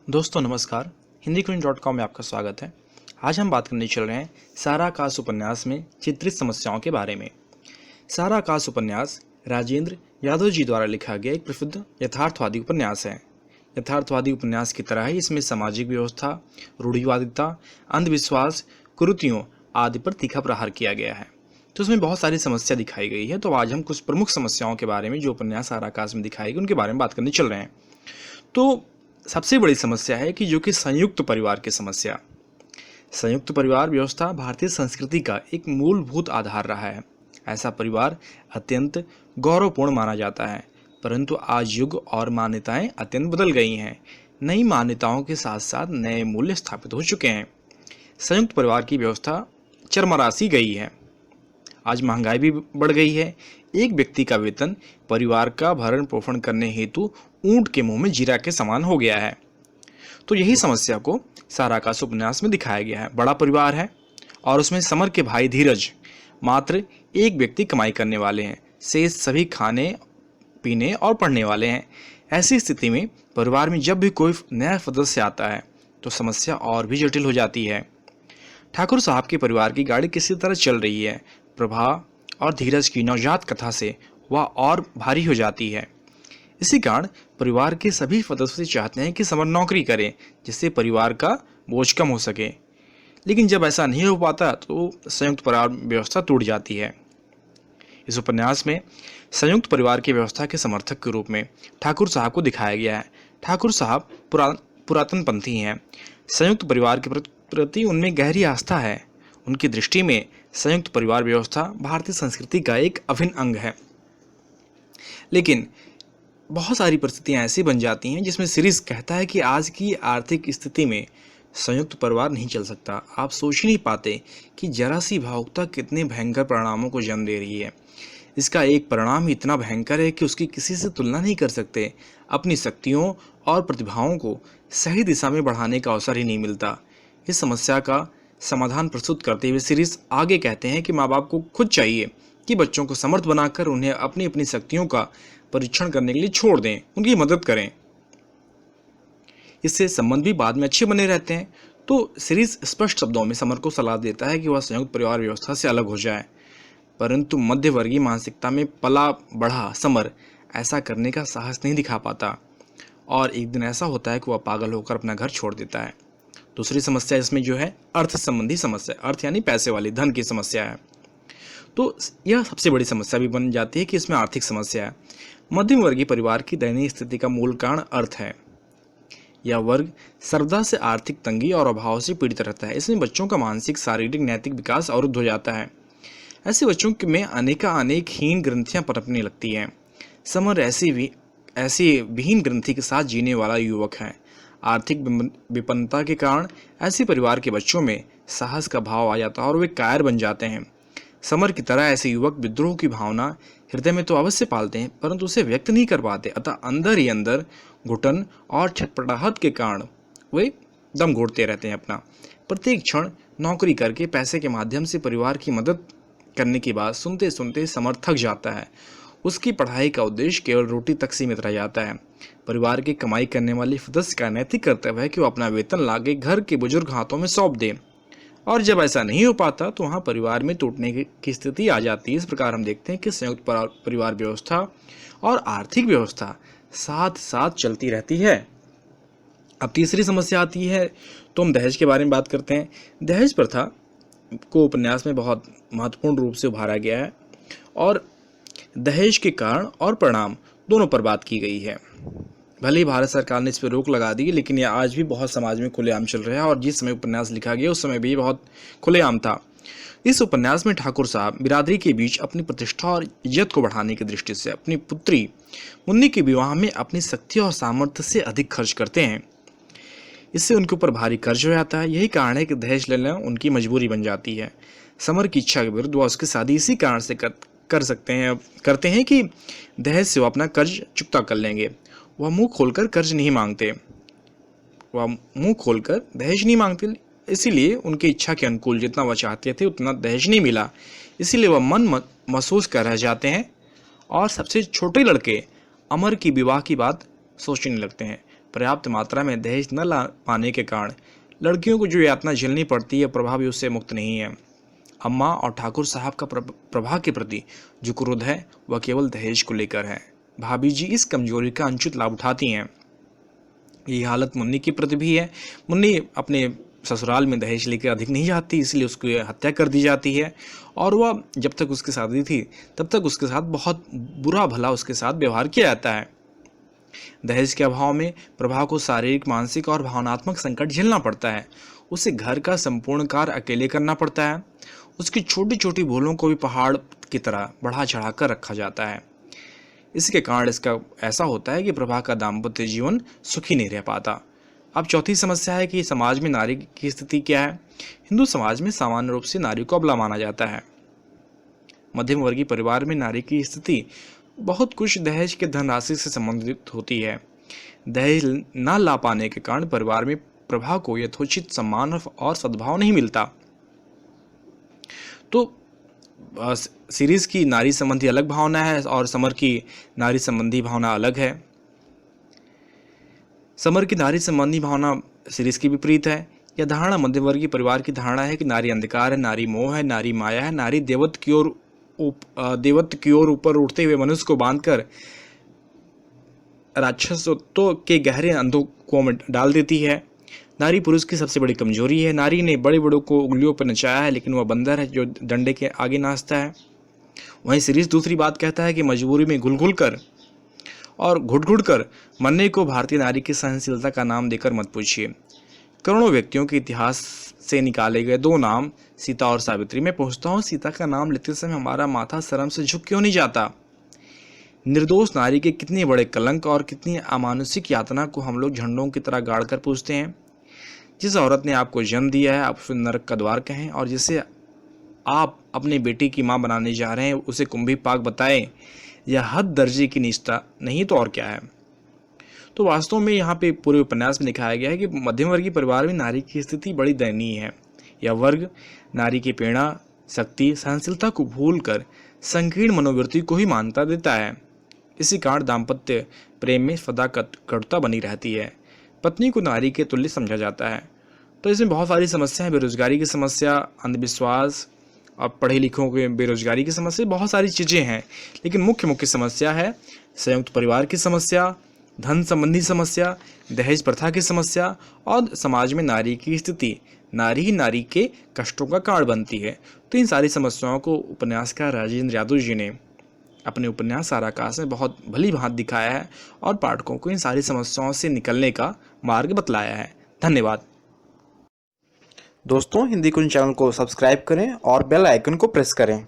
दोस्तों नमस्कार। हिंदीक्विन.com में आपका स्वागत है। आज हम बात करने चल रहे हैं सारा आकाश उपन्यास में चित्रित समस्याओं के बारे में। सारा आकाश उपन्यास राजेंद्र यादव जी द्वारा लिखा गया एक प्रसिद्ध यथार्थवादी उपन्यास है। यथार्थवादी उपन्यास की तरह ही इसमें सामाजिक व्यवस्था, रूढ़िवादिता, अंधविश्वास, कुरीतियों आदि पर तीखा प्रहार किया गया है। तो इसमें बहुत सारी समस्या दिखाई गई है। तो आज हम कुछ प्रमुख समस्याओं के बारे में जो उपन्यास सारा आकाश में दिखाई गई उनके बारे में बात करने चल रहे हैं। तो सबसे बड़ी समस्या है कि जो कि संयुक्त परिवार की समस्या। संयुक्त परिवार व्यवस्था भारतीय संस्कृति का एक मूलभूत आधार रहा है। ऐसा परिवार अत्यंत गौरवपूर्ण माना जाता है, परंतु आज युग और मान्यताएं अत्यंत बदल गई हैं। नई मान्यताओं के साथ साथ नए मूल्य स्थापित हो चुके हैं। संयुक्त परिवार की व्यवस्था चरमरासी गई है। आज महंगाई भी बढ़ गई है। एक व्यक्ति का वेतन परिवार का भरण पोषण करने हेतु ऊंट के मुंह में जीरा के समान हो गया है। तो यही समस्या को सारा आकाश उपन्यास में दिखाया गया है। बड़ा परिवार है और उसमें समर के भाई धीरज मात्र एक व्यक्ति कमाई करने वाले हैं, शेष सभी खाने पीने और पढ़ने वाले हैं। ऐसी स्थिति में परिवार में जब भी कोई नया सदस्य आता है तो समस्या और भी जटिल हो जाती है। ठाकुर साहब के परिवार की गाड़ी किसी तरह चल रही है। प्रभा और धीरज की नवजात कथा से वह और भारी हो जाती है। इसी कारण परिवार के सभी सदस्य चाहते हैं कि समर नौकरी करे जिससे परिवार का बोझ कम हो सके, लेकिन जब ऐसा नहीं हो पाता तो संयुक्त परिवार व्यवस्था टूट जाती है। इस उपन्यास में संयुक्त परिवार की व्यवस्था के समर्थक के रूप में ठाकुर साहब को दिखाया गया है। ठाकुर साहब पुरातनपंथी हैं। संयुक्त परिवार के प्रति उनमें गहरी आस्था है। उनकी दृष्टि में संयुक्त परिवार व्यवस्था भारतीय संस्कृति का एक अभिन्न अंग है। लेकिन बहुत सारी परिस्थितियां ऐसी बन जाती हैं जिसमें सीरीज कहता है कि आज की आर्थिक स्थिति में संयुक्त परिवार नहीं चल सकता। आप सोच ही नहीं पाते कि जरा सी भावुकता कितने भयंकर परिणामों को जन्म दे रही है। इसका एक परिणाम इतना भयंकर है कि उसकी किसी से तुलना नहीं कर सकते। अपनी शक्तियों और प्रतिभाओं को सही दिशा में बढ़ाने का अवसर ही नहीं मिलता। इस समस्या का समाधान प्रस्तुत करते हुए सीरीज आगे कहते हैं कि माँ बाप को खुद चाहिए कि बच्चों को समर्थ बनाकर उन्हें अपनी अपनी शक्तियों का परीक्षण करने के लिए छोड़ दें, उनकी मदद करें। इससे संबंध भी बाद में अच्छे बने रहते हैं। तो सीरीज स्पष्ट शब्दों में समर को सलाह देता है कि वह संयुक्त परिवार व्यवस्था से अलग हो जाए, परंतु मध्यवर्गीय मानसिकता में पला बढ़ा समर ऐसा करने का साहस नहीं दिखा पाता और एक दिन ऐसा होता है कि वह पागल होकर अपना घर छोड़ देता है। दूसरी समस्या इसमें जो है अर्थ संबंधी समस्या, अर्थ यानी पैसे वाली, धन की समस्या है। तो यह सबसे बड़ी समस्या भी बन जाती है कि इसमें आर्थिक समस्या है। मध्यम वर्गीय परिवार की दयनीय स्थिति का मूल कारण अर्थ है। यह वर्ग सर्वदा से आर्थिक तंगी और अभाव से पीड़ित रहता है। इसमें बच्चों का मानसिक, शारीरिक, नैतिक विकास अवरुद्ध हो जाता है। ऐसे बच्चों में अनेक हीन ग्रंथियां पनपने लगती हैं। समर ऐसी विहीन ग्रंथि के साथ जीने वाला युवक है। आर्थिक विपन्नता के कारण ऐसे परिवार के बच्चों में साहस का भाव आ जाता है और वे कायर बन जाते हैं। समर की तरह ऐसे युवक विद्रोह की भावना हृदय में तो अवश्य पालते हैं, परंतु उसे व्यक्त नहीं कर पाते। अतः अंदर ही अंदर घुटन और छटपटाहट के कारण वे दम घोटते रहते हैं अपना। प्रत्येक क्षण नौकरी करके पैसे के माध्यम से परिवार की मदद करने की बात सुनते सुनते समर थक जाता है। उसकी पढ़ाई का उद्देश्य केवल रोटी तक सीमित रह जाता है। परिवार की कमाई करने वाले सदस्य का नैतिक कर्तव्य है कि वो अपना वेतन लाके घर के बुजुर्ग हाथों में सौंप दे, और जब ऐसा नहीं हो पाता तो वहाँ परिवार में टूटने की स्थिति आ जाती है। इस प्रकार हम देखते हैं कि संयुक्त परिवार व्यवस्था और आर्थिक व्यवस्था साथ साथ चलती रहती है। अब तीसरी समस्या आती है तो हम दहेज के बारे में बात करते हैं। दहेज प्रथा को उपन्यास में बहुत महत्वपूर्ण रूप से उभारा गया है और दहेज के कारण और परिणाम दोनों पर बात की गई है। भले ही भारत सरकार ने इस पर रोक लगा दी, लेकिन यह आज भी बहुत समाज में खुलेआम चल रहा है और जिस समय उपन्यास लिखा गया उस समय भी बहुत खुलेआम था। इस उपन्यास में ठाकुर साहब बिरादरी के बीच अपनी प्रतिष्ठा और इज्जत को बढ़ाने की दृष्टि से अपनी पुत्री मुन्नी के विवाह में अपनी शक्ति और सामर्थ्य से अधिक खर्च करते हैं। इससे उनके ऊपर भारी कर्ज हो जाता है। यही कारण है कि दहेज लेना उनकी मजबूरी बन जाती है। समर की इच्छा के विरुद्ध वह उसकी शादी इसी कारण से करते हैं कि दहेज से वह अपना कर्ज चुकता कर लेंगे। वह मुंह खोलकर कर्ज नहीं मांगते, वह मुंह खोलकर दहेज नहीं मांगते। इसीलिए उनकी इच्छा के अनुकूल जितना वह चाहते थे उतना दहेज नहीं मिला। इसीलिए वह मन महसूस कर रह जाते हैं और सबसे छोटे लड़के अमर की विवाह की बात सोचने लगते हैं। पर्याप्त मात्रा में दहेज न ला पाने के कारण लड़कियों को जो यातना झेलनी पड़ती है प्रभा भी उससे मुक्त नहीं है। अम्मा और ठाकुर साहब का प्रभा के प्रति जो क्रोध है वह केवल दहेज को लेकर है। भाभी जी इस कमजोरी का अनुचित लाभ उठाती हैं। यही हालत मुन्नी की प्रति भी है। मुन्नी अपने ससुराल में दहेज लेकर अधिक नहीं जाती, इसलिए उसकी हत्या कर दी जाती है और वह जब तक उसकी शादी थी तब तक उसके साथ बहुत बुरा भला उसके साथ व्यवहार किया जाता है। दहेज के अभाव में प्रभा को शारीरिक, मानसिक और भावनात्मक संकट झेलना पड़ता है। उसे घर का संपूर्ण कार्य अकेले करना पड़ता है। उसकी छोटी छोटी भूलों को भी पहाड़ की तरह बढ़ा चढ़ा कर रखा जाता है। इसके कारण इसका ऐसा होता है कि प्रभा का दाम्पत्य जीवन सुखी नहीं रह पाता। अब चौथी समस्या है कि समाज में नारी की स्थिति क्या है। हिंदू समाज में सामान्य रूप से नारी को अबला माना जाता है। मध्यम वर्गीय परिवार में नारी की स्थिति बहुत कुछ दहेज के धनराशि से संबंधित होती है। दहेज न ला पाने के कारण परिवार में प्रभा को यथोचित सम्मान और सद्भाव नहीं मिलता। तो सीरीज की नारी संबंधी अलग भावना है और समर की नारी संबंधी भावना अलग है। समर की नारी संबंधी भावना सीरीज की विपरीत है। यह धारणा मध्यवर्गीय परिवार की धारणा है कि नारी अंधकार है, नारी मोह है, नारी माया है, नारी देवत्व की ओर ऊपर उठते हुए मनुष्य को बांधकर राक्षसत्व के गहरे अंधों में डाल देती है। नारी पुरुष की सबसे बड़ी कमजोरी है। नारी ने बड़े बड़ों को उंगलियों पर नचाया है, लेकिन वह बंदर है जो डंडे के आगे नाचता है। वहीं सीरीज दूसरी बात कहता है कि मजबूरी में घुल कर और घुट कर मरने को भारतीय नारी की सहनशीलता का नाम देकर मत पूछिए। करोड़ों व्यक्तियों के इतिहास से निकाले गए दो नाम सीता और सावित्री में पूछता हूँ, सीता का नाम लेते समय हमारा माथा शर्म से झुक क्यों नहीं जाता? निर्दोष नारी के कितने बड़े कलंक और कितनी अमानुषिक यातना को हम लोग झंडों की तरह गाड़ कर पूछते हैं। जिस औरत ने आपको जन्म दिया है आप उसे नरक का द्वार कहें, और जिसे आप अपनी बेटी की माँ बनाने जा रहे हैं उसे कुंभी पाक बताएं, यह हद दर्जे की नीचता नहीं तो और क्या है। तो वास्तव में यहाँ पे पूरे उपन्यास में दिखाया गया है कि मध्यम वर्गीय परिवार में नारी की स्थिति बड़ी दयनीय है। यह वर्ग नारी की प्रेरणा, शक्ति, सहनशीलता को भूलकर संकीर्ण मनोवृत्ति को ही मान्यता देता है। इसी कारण दाम्पत्य प्रेम में सदा कटुता बनी रहती है। पत्नी को नारी के तुल्य समझा जाता है। तो इसमें बहुत सारी समस्याएं, बेरोजगारी की समस्या, अंधविश्वास, अब पढ़े लिखों के बेरोजगारी की समस्या, बहुत सारी चीज़ें हैं। लेकिन मुख्य समस्या है संयुक्त परिवार की समस्या, धन संबंधी समस्या, दहेज प्रथा की समस्या और समाज में नारी की स्थिति। नारी ही नारी के कष्टों का कारण बनती है। तो इन सारी समस्याओं को उपन्यासकार राजेंद्र यादव जी ने अपने उपन्यास साराकाश में बहुत भली भांति दिखाया है और पाठकों को इन सारी समस्याओं से निकलने का मार्ग बतलाया है। धन्यवाद दोस्तों, हिंदी कुंज चैनल को सब्सक्राइब करें और बेल आइकन को प्रेस करें।